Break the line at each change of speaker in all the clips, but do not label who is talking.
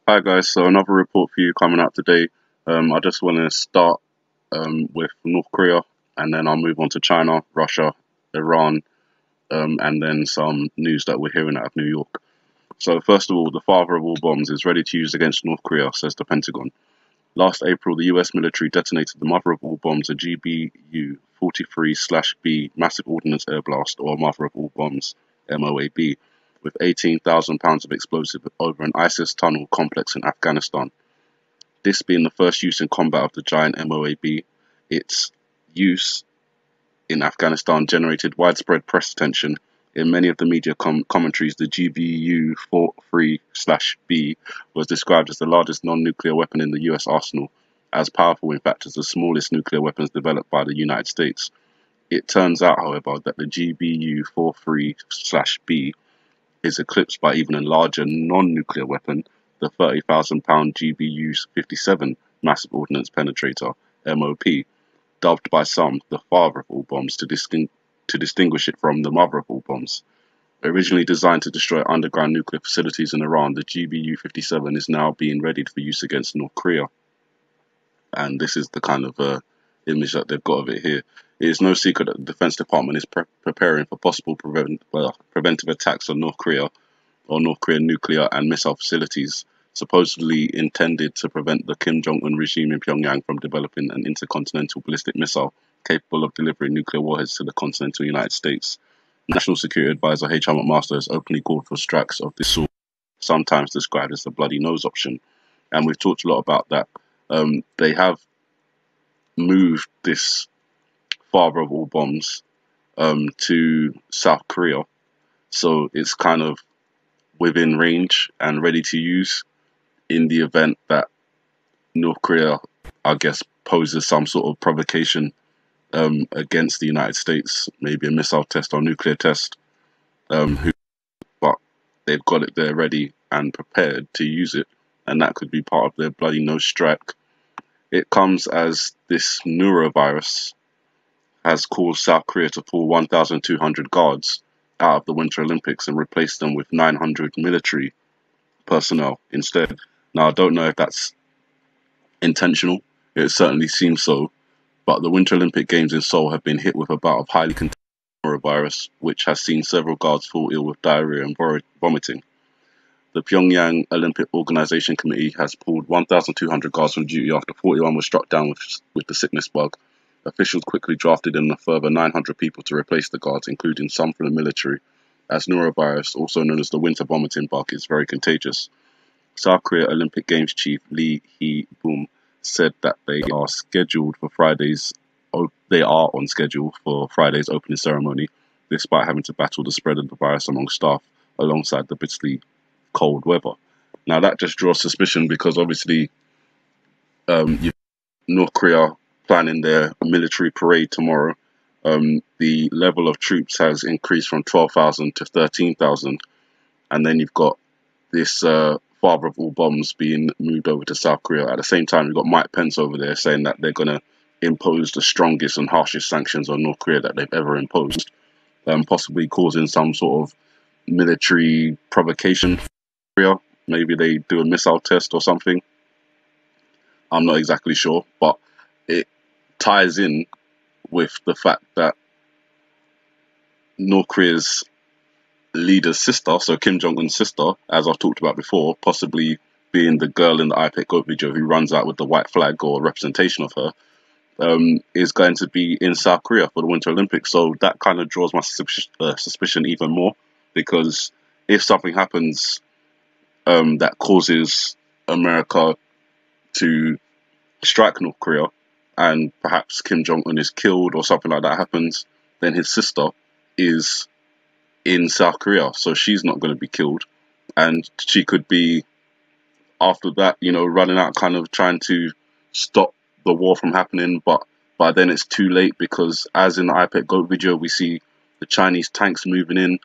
Hi guys, so another report for you coming out today. I just want to start with North Korea, and then I'll move on to China, Russia, Iran, and then some news that we're hearing out of New York. So first of all, the father of all bombs is ready to use against North Korea, says the Pentagon. Last April, the US military detonated the mother of all bombs, a GBU-43/B massive ordnance air blast, or mother of all bombs, MOAB, with 18,000 pounds of explosive over an ISIS tunnel complex in Afghanistan. This being the first use in combat of the giant MOAB, its use in Afghanistan generated widespread press attention. In many of the media commentaries, the GBU-43/B was described as the largest non-nuclear weapon in the US arsenal, as powerful in fact as the smallest nuclear weapons developed by the United States. It turns out, however, that the GBU-43/B is eclipsed by even a larger non-nuclear weapon, the 30,000-pound GBU-57 Massive Ordnance Penetrator, MOP, dubbed by some the father of all bombs to distinguish it from the mother of all bombs. Originally designed to destroy underground nuclear facilities in Iran, the GBU-57 is now being readied for use against North Korea. And this is the kind of image that they've got of it here. It is no secret that the Defense Department is preparing for possible preventive attacks on North Korea or North Korean nuclear and missile facilities, supposedly intended to prevent the Kim Jong Un regime in Pyongyang from developing an intercontinental ballistic missile capable of delivering nuclear warheads to the continental United States. National Security Advisor H.R. McMaster has openly called for strikes of this sort, sometimes described as the bloody nose option. And we've talked a lot about that. They have moved this father of all bombs to South Korea, so it's kind of within range and ready to use in the event that North Korea, I guess, poses some sort of provocation against the United States, maybe a missile test or nuclear test. But they've got it there ready and prepared to use it, and that could be part of their bloody nose strike. It comes as this Norovirus has caused South Korea to pull 1,200 guards out of the Winter Olympics and replace them with 900 military personnel instead. Now, I don't know if that's intentional. It certainly seems so. But the Winter Olympic Games in Seoul have been hit with a bout of highly contagious norovirus, which has seen several guards fall ill with diarrhea and vomiting. The Pyongyang Olympic Organization Committee has pulled 1,200 guards from duty after 41 were struck down with the sickness bug. Officials quickly drafted in a further 900 people to replace the guards, including some from the military, as norovirus, also known as the winter vomiting bug, is very contagious. South Korea Olympic Games chief Lee Hee-boom said that they are on schedule for Friday's opening ceremony, despite having to battle the spread of the virus among staff alongside the bitterly cold weather. Now that just draws suspicion because obviously North Korea planning their military parade tomorrow. The level of troops has increased from 12,000 to 13,000, and then you've got this father of all bombs being moved over to South Korea. At the same time, you've got Mike Pence over there saying that they're going to impose the strongest and harshest sanctions on North Korea that they've ever imposed, possibly causing some sort of military provocation. Maybe they do a missile test or something. I'm not exactly sure, but it ties in with the fact that North Korea's leader's sister, so Kim Jong Un's sister, as I've talked about before, possibly being the girl in the iPad Goat video who runs out with the white flag or representation of her, is going to be in South Korea for the Winter Olympics. So that kind of draws my suspicion even more, because if something happens that causes America to strike North Korea, and perhaps Kim Jong Un is killed or something like that happens, then his sister is in South Korea, so she's not going to be killed, and she could be after that, running out, kind of trying to stop the war from happening. But by then it's too late, because as in the iPad Goat video, we see the Chinese tanks moving in.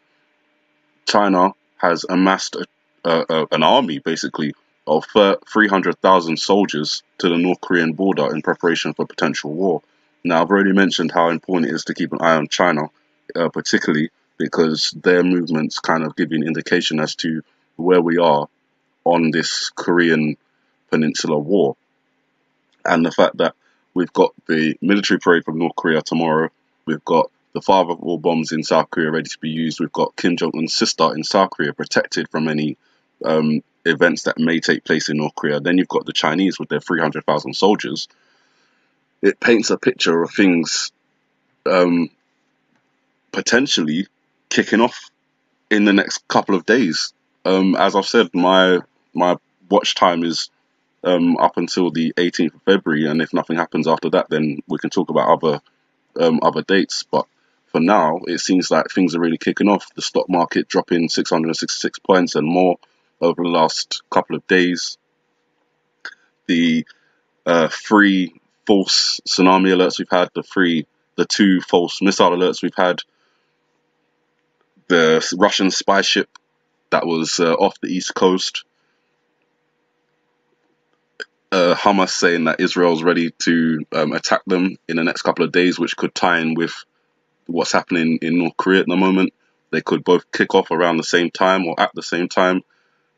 China has amassed an army, basically, of 300,000 soldiers to the North Korean border in preparation for potential war. Now, I've already mentioned how important it is to keep an eye on China, particularly because their movements kind of give you an indication as to where we are on this Korean Peninsula war. And the fact that we've got the military parade from North Korea tomorrow, we've got the father of all bombs in South Korea ready to be used, we've got Kim Jong Un's sister in South Korea protected from any events that may take place in North Korea. Then you've got the Chinese with their 300,000 soldiers. It paints a picture of things potentially kicking off in the next couple of days. As I've said, my watch time is up until the 18th of February, and if nothing happens after that, then we can talk about other dates. But for now, it seems like things are really kicking off. The stock market dropping 666 points and more over the last couple of days. The three false tsunami alerts we've had, the two false missile alerts we've had, the Russian spy ship that was off the East Coast, Hamas saying that Israel's ready to attack them in the next couple of days, which could tie in with what's happening in North Korea at the moment. They could both kick off around the same time or at the same time.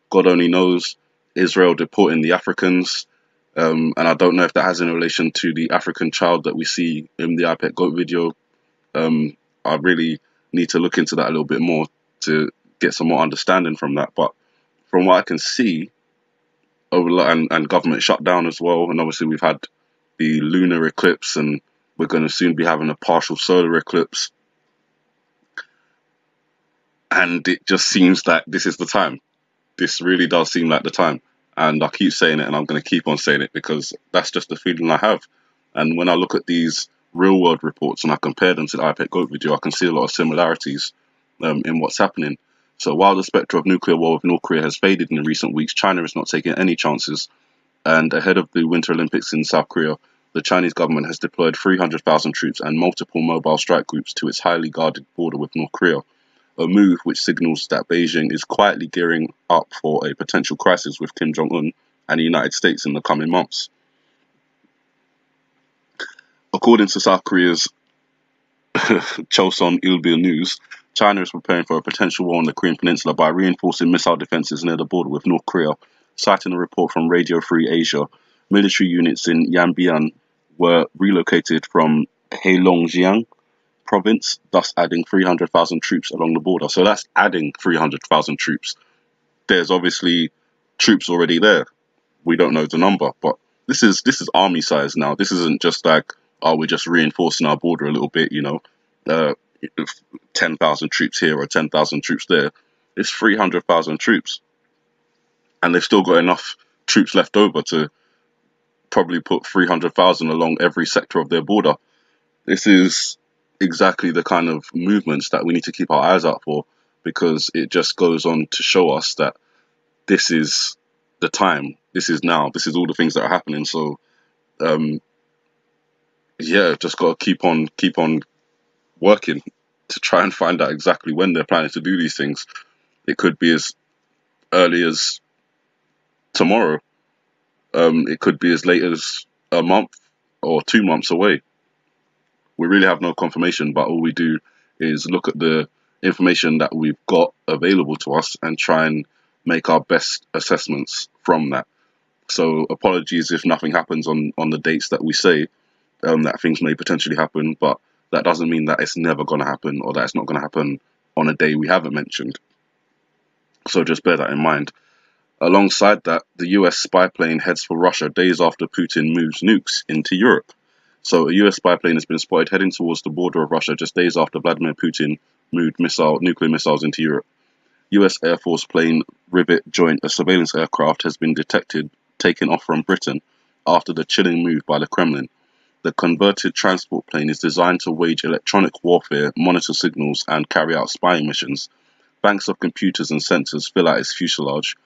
God only knows. Israel deporting the Africans. And I don't know if that has any relation to the African child that we see in the iPet Goat video. I really need to look into that a little bit more to get some more understanding from that. But from what I can see, and government shutdown as well, and obviously we've had the lunar eclipse, and we're going to soon be having a partial solar eclipse. And it just seems that this is the time. This really does seem like the time. And I keep saying it, and I'm going to keep on saying it because that's just the feeling I have. And when I look at these real world reports and I compare them to the iPet Goat video, I can see a lot of similarities in what's happening. So while the spectre of nuclear war with North Korea has faded in recent weeks, China is not taking any chances. And ahead of the Winter Olympics in South Korea, the Chinese government has deployed 300,000 troops and multiple mobile strike groups to its highly guarded border with North Korea, a move which signals that Beijing is quietly gearing up for a potential crisis with Kim Jong Un and the United States in the coming months. According to South Korea's Chosun Ilbo News, China is preparing for a potential war on the Korean Peninsula by reinforcing missile defenses near the border with North Korea. Citing a report from Radio Free Asia, military units in Yanbian were relocated from Heilongjiang province, thus adding 300,000 troops along the border. So that's adding 300,000 troops. There's obviously troops already there. We don't know the number, but this is army size now. This isn't just like, oh, we're just reinforcing our border a little bit, 10,000 troops here or 10,000 troops there. It's 300,000 troops. And they've still got enough troops left over to probably put 300,000 along every sector of their border. This is exactly the kind of movements that we need to keep our eyes out for, because it just goes on to show us that this is the time. This is now. This is all the things that are happening. So, just got to keep on working to try and find out exactly when they're planning to do these things. It could be as early as tomorrow. It could be as late as a month or 2 months away. We really have no confirmation, but all we do is look at the information that we've got available to us and try and make our best assessments from that. So apologies if nothing happens on the dates that we say that things may potentially happen, but that doesn't mean that it's never going to happen or that it's not going to happen on a day we haven't mentioned. So just bear that in mind. Alongside that, the US spy plane heads for Russia days after Putin moves nukes into Europe. So a US spy plane has been spotted heading towards the border of Russia just days after Vladimir Putin moved nuclear missiles into Europe. US Air Force plane Rivet joined a surveillance aircraft has been detected taking off from Britain after the chilling move by the Kremlin. The converted transport plane is designed to wage electronic warfare, monitor signals, and carry out spying missions. Banks of computers and sensors fill out its fuselage,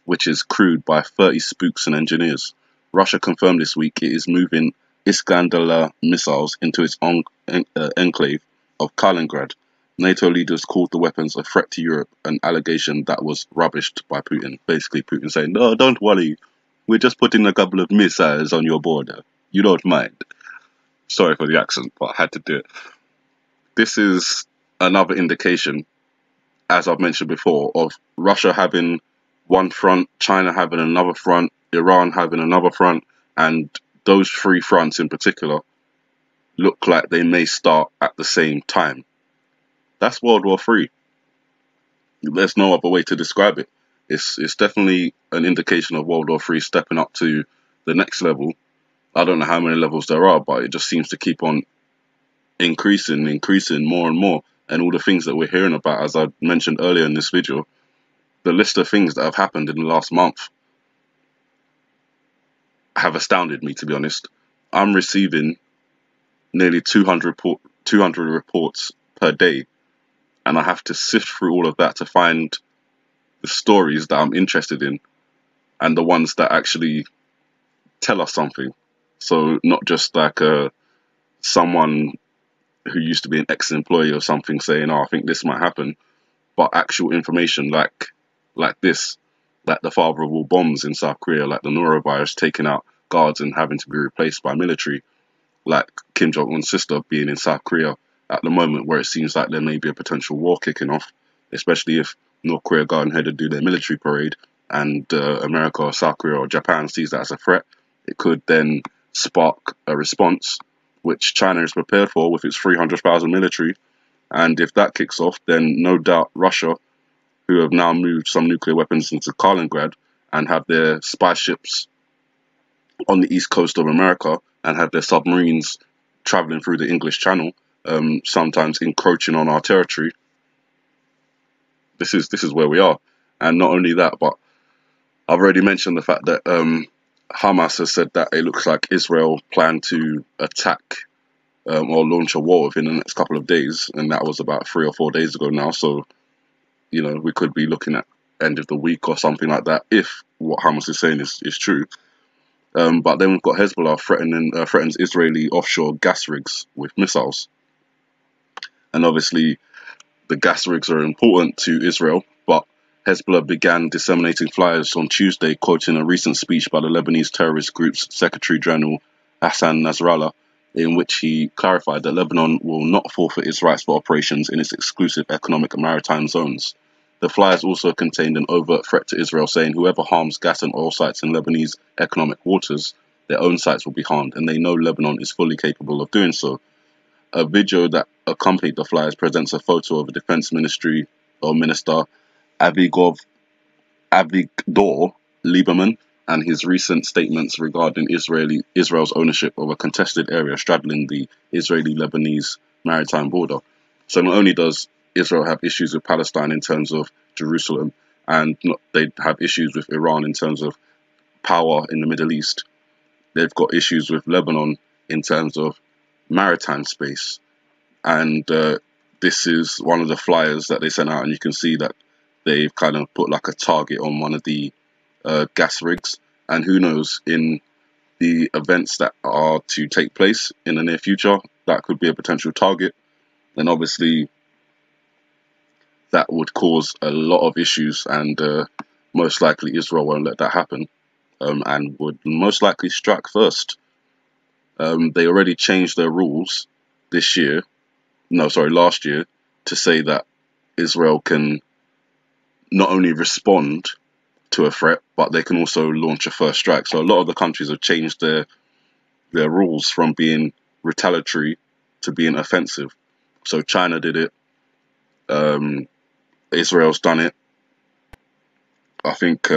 which is crewed by 30 spooks and engineers. Russia confirmed this week it is moving Iskander missiles into its enclave of Kaliningrad. NATO leaders called the weapons a threat to Europe, an allegation that was rubbished by Putin. Basically, Putin saying, no, don't worry, we're just putting a couple of missiles on your border. You don't mind. Sorry for the accent, but I had to do it. This is another indication, as I've mentioned before, of Russia having one front, China having another front, Iran having another front, and those three fronts in particular look like they may start at the same time. That's World War III. There's no other way to describe it. It's definitely an indication of World War III stepping up to the next level. I don't know how many levels there are, but it just seems to keep on increasing more and more. And all the things that we're hearing about, as I mentioned earlier in this video, the list of things that have happened in the last month have astounded me, to be honest. I'm receiving nearly 200 reports per day, and I have to sift through all of that to find the stories that I'm interested in and the ones that actually tell us something. So not just like someone who used to be an ex-employee or something saying, "Oh, I think this might happen," but actual information like this, like the father of all bombs in South Korea, like the Norovirus taking out guards and having to be replaced by military, like Kim Jong Un's sister being in South Korea at the moment where it seems like there may be a potential war kicking off, especially if North Korea go ahead and do their military parade and America or South Korea or Japan sees that as a threat. It could then spark a response, which China is prepared for with its 300,000 military. And if that kicks off, then no doubt Russia, who have now moved some nuclear weapons into Kaliningrad and have their spy ships on the east coast of America and have their submarines traveling through the English Channel, sometimes encroaching on our territory. This is where we are. And not only that, but I've already mentioned the fact that Hamas has said that it looks like Israel planned to attack or launch a war within the next couple of days, and that was about 3 or 4 days ago now. So, we could be looking at end of the week or something like that if what Hamas is saying is true. But then we've got Hezbollah threatens Israeli offshore gas rigs with missiles, and obviously the gas rigs are important to Israel. But Hezbollah began disseminating flyers on Tuesday, quoting a recent speech by the Lebanese terrorist group's Secretary General Hassan Nasrallah, in which he clarified that Lebanon will not forfeit its rights for operations in its exclusive economic and maritime zones. The flyers also contained an overt threat to Israel, saying whoever harms gas and oil sites in Lebanese economic waters, their own sites will be harmed, and they know Lebanon is fully capable of doing so. A video that accompanied the flyers presents a photo of a defense ministry or minister Avigdor Lieberman and his recent statements regarding Israel's ownership of a contested area straddling the Israeli-Lebanese maritime border. So not only does Israel have issues with Palestine in terms of Jerusalem, and they have issues with Iran in terms of power in the Middle East, they've got issues with Lebanon in terms of maritime space. And this is one of the flyers that they sent out, and you can see that they've kind of put like a target on one of the gas rigs. And who knows, in the events that are to take place in the near future, that could be a potential target. And obviously, that would cause a lot of issues, and most likely Israel won't let that happen, and would most likely strike first. They already changed their rules last year, to say that Israel can not only respond to a threat, but they can also launch a first strike. So a lot of the countries have changed their rules from being retaliatory to being offensive. So China did it. Israel's done it. I think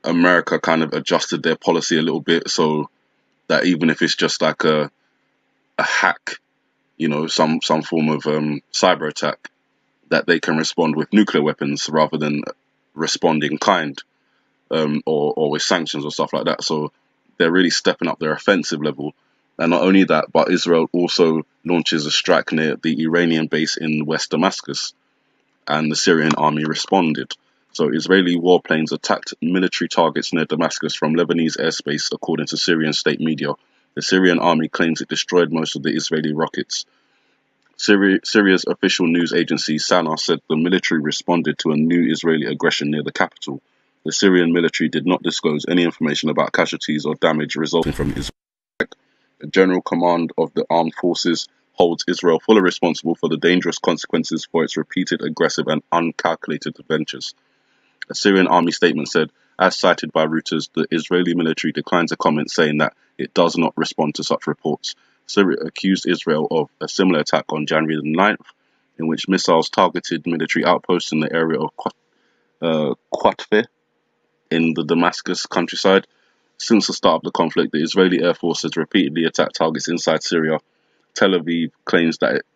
America kind of adjusted their policy a little bit so that even if it's just like a hack, some form of cyber attack, that they can respond with nuclear weapons rather than respond in kind, or with sanctions or stuff like that. So they're really stepping up their offensive level. And not only that, but Israel also launches a strike near the Iranian base in West Damascus, and the Syrian army responded. So Israeli warplanes attacked military targets near Damascus from Lebanese airspace, according to Syrian state media. The Syrian army claims it destroyed most of the Israeli rockets. Syria's official news agency Sana said the military responded to a new Israeli aggression near the capital. The Syrian military did not disclose any information about casualties or damage resulting from Israel. The General Command of the Armed Forces holds Israel fully responsible for the dangerous consequences for its repeated aggressive and uncalculated adventures. A Syrian army statement said, as cited by Reuters, the Israeli military declined to comment, saying that it does not respond to such reports. Syria accused Israel of a similar attack on January the 9th, in which missiles targeted military outposts in the area of Qatfeh in the Damascus countryside. Since the start of the conflict, the Israeli Air Force has repeatedly attacked targets inside Syria. Tel Aviv claims that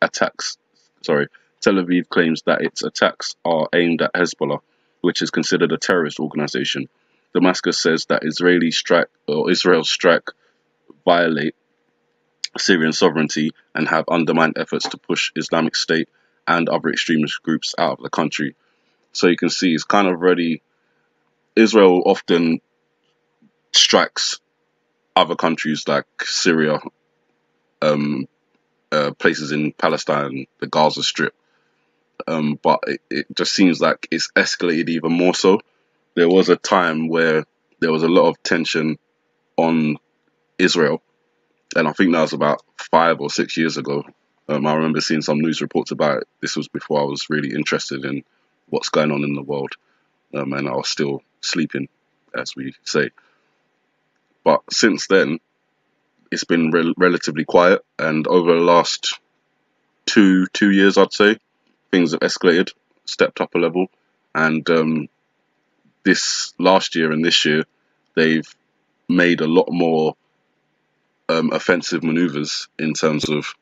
its attacks are aimed at Hezbollah, which is considered a terrorist organization. Damascus says that Israel's strike violate Syrian sovereignty and have undermined efforts to push Islamic State and other extremist groups out of the country. So you can see it's kind of ready. Israel often strikes other countries like Syria, places in Palestine, the Gaza Strip, but it just seems like it's escalated even more so. There was a time where there was a lot of tension on Israel, and I think that was about 5 or 6 years ago. I remember seeing some news reports about it. This was before I was really interested in what's going on in the world, and I was still sleeping, as we say. But since then, it's been relatively quiet, and over the last two years, I'd say, things have escalated, stepped up a level, and this last year and this year, they've made a lot more offensive maneuvers in terms of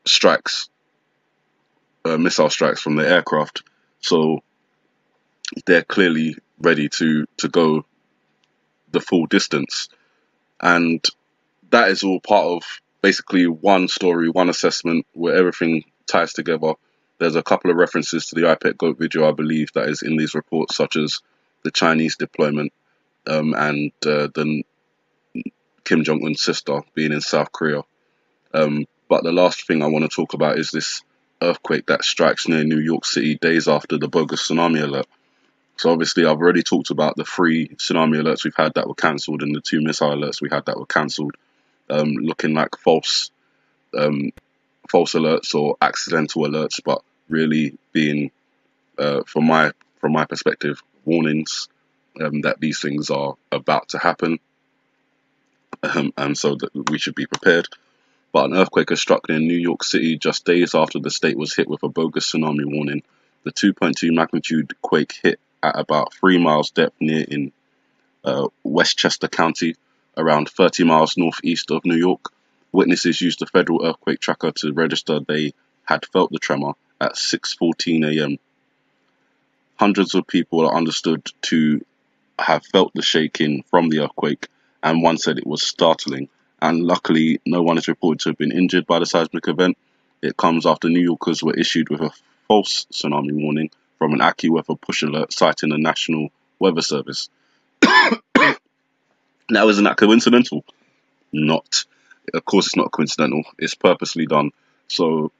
strikes, missile strikes from the aircraft. So they're clearly ready to go the full distance, and that is all part of basically one story, one assessment where everything ties together. There's a couple of references to the IPEC GOAT video, I believe, that is in these reports, such as the Chinese deployment and the Kim Jong Un's sister being in South Korea. But the last thing I want to talk about is this earthquake that strikes near New York City days after the bogus tsunami alert. So obviously I've already talked about the 3 tsunami alerts we've had that were cancelled and the 2 missile alerts we had that were cancelled, looking like false alerts or accidental alerts, but really being, from my perspective, warnings that these things are about to happen, and so that we should be prepared. But an earthquake has struck near New York City just days after the state was hit with a bogus tsunami warning. The 2.2 magnitude quake hit at about 3 miles depth near in Westchester County, around 30 miles northeast of New York. Witnesses used the federal earthquake tracker to register they had felt the tremor at 6:14 a.m. Hundreds of people are understood to have felt the shaking from the earthquake, and one said it was startling. And luckily, no one is reported to have been injured by the seismic event. It comes after New Yorkers were issued with a false tsunami warning from an AccuWeather push alert citing the National Weather Service. Now, isn't that coincidental? Not. Of course, it's not coincidental. It's purposely done. So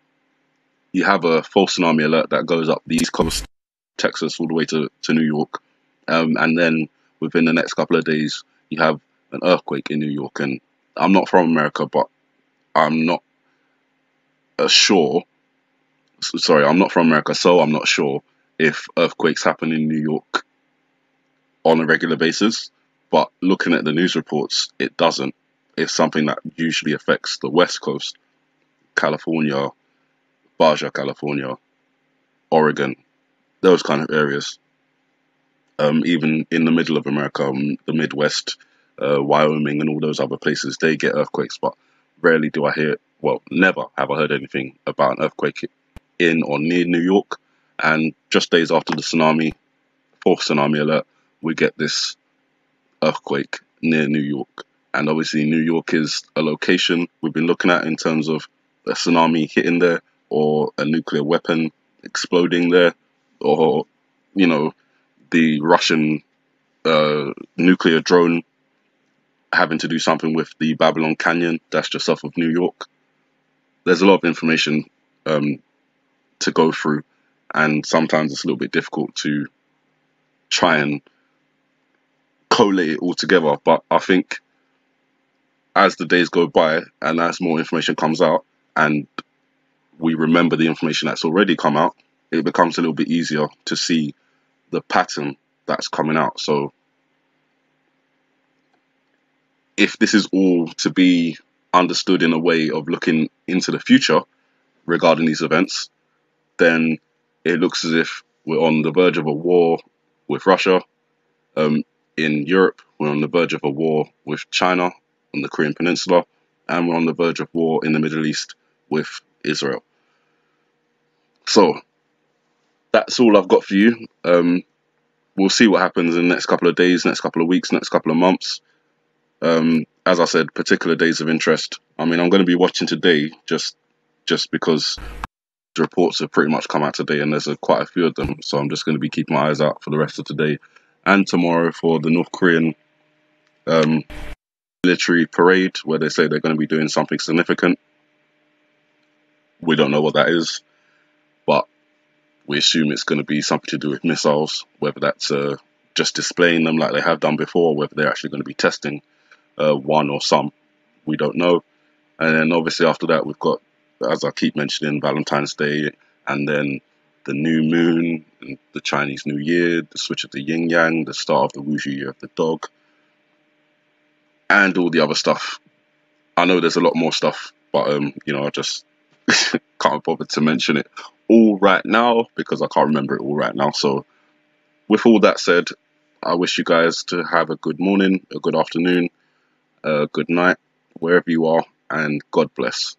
you have a false tsunami alert that goes up the East Coast, Texas, all the way to New York. And then within the next couple of days, you have an earthquake in New York. And I'm not from America, but I'm not sure. Sorry, I'm not from America, so I'm not sure if earthquakes happen in New York on a regular basis. But looking at the news reports, it doesn't. It's something that usually affects the West Coast, California, Baja California, Oregon, those kind of areas. Even in the middle of America, the Midwest, Wyoming and all those other places, they get earthquakes, but rarely do I hear, well, never have I heard anything about an earthquake in or near New York. And just days after the tsunami, 4th tsunami alert, we get this earthquake near New York. And obviously New York is a location we've been looking at in terms of a tsunami hitting there, or a nuclear weapon exploding there, or, you know, the Russian nuclear drone having to do something with the Babylon Canyon that's just off of New York. There's a lot of information to go through, and sometimes it's a little bit difficult to try and collate it all together. But I think as the days go by and as more information comes out and we remember the information that's already come out, it becomes a little bit easier to see the pattern that's coming out. So if this is all to be understood in a way of looking into the future regarding these events, then it looks as if we're on the verge of a war with Russia. In Europe, we're on the verge of a war with China on the Korean Peninsula, and we're on the verge of war in the Middle East with Israel. So that's all I've got for you. We'll see what happens in the next couple of days, next couple of weeks, next couple of months. As I said, particular days of interest. I mean, I'm going to be watching today just because the reports have pretty much come out today, and there's quite a few of them. So I'm just going to be keeping my eyes out for the rest of today and tomorrow for the North Korean military parade, where they say they're going to be doing something significant. We don't know what that is, but we assume it's going to be something to do with missiles, whether that's just displaying them like they have done before, whether they're actually going to be testing one or some. We don't know. And then obviously after that, we've got, as I keep mentioning, Valentine's Day, and then the new moon, and the Chinese New Year, the switch of the yin yang, the start of the Wushu Year of the dog, and all the other stuff. I know there's a lot more stuff, but I just can't bother to mention it all right now because I can't remember it all right now. So with all that said, I wish you guys to have a good morning, a good afternoon, a good night, wherever you are, and God bless.